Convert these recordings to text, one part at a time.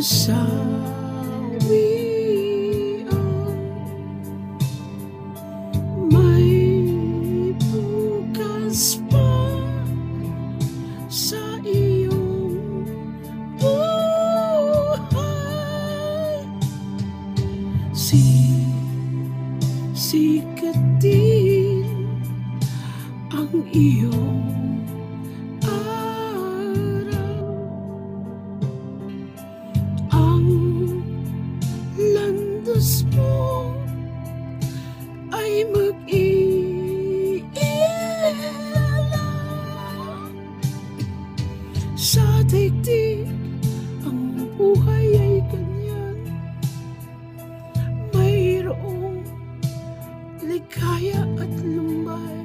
kasawian, may bukas pa sa iyong buhay. Sikat din ang iyong araw, ang landas mo ay mag-iilaw. Sa daigdig ang buhay ay ganyan, mayroong ligaya at lumbay.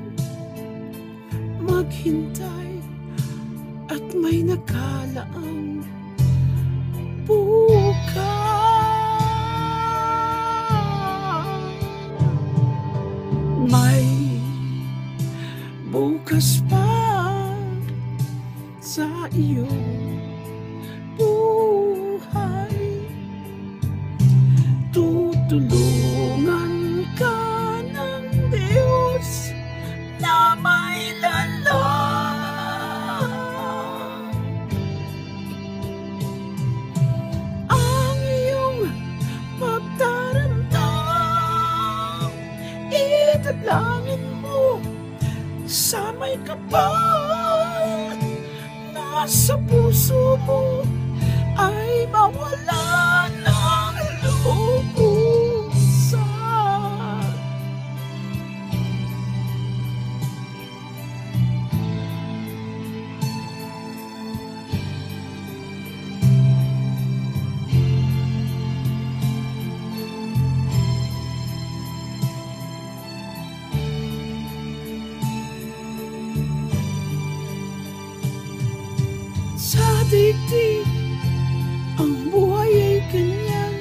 Maghintay at may nakalaang bukas. May bukas pa sa iyong buhay. Tutulungan ka ng Diyos na may lalang. Ang iyong pagdaramdam, italangin mo sa may kapal. Nasa puso mo ay mawala ng lubusan. Sa daigdig ang buhay ay ganyan,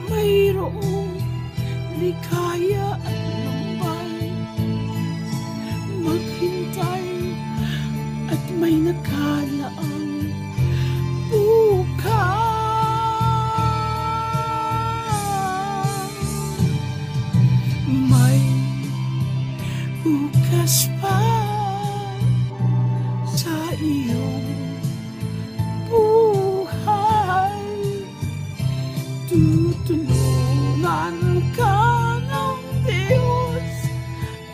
mayroong ligaya at lumbay. Maghintay at may nakalaang bukas. May bukas pa sa iyong buhay. Tutulungan ka ng Diyos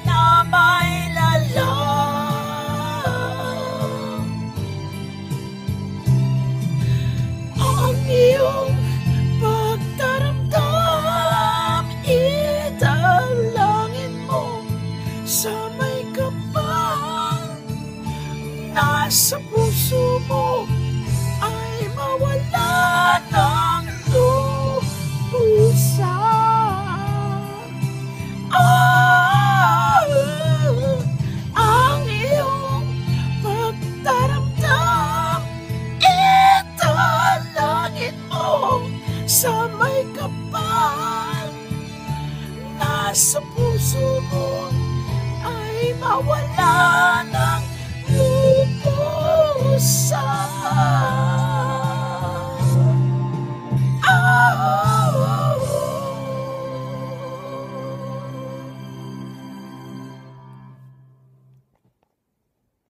na may lalang. Ang iyong pagdaramdam, italangin mo sa may kapal. Nasa puso mo ay mawala ng lubusan. Ang iyong pagdaramdam, italangin mo sa may kapal. Nasa puso mo ay mawala ng lubusan.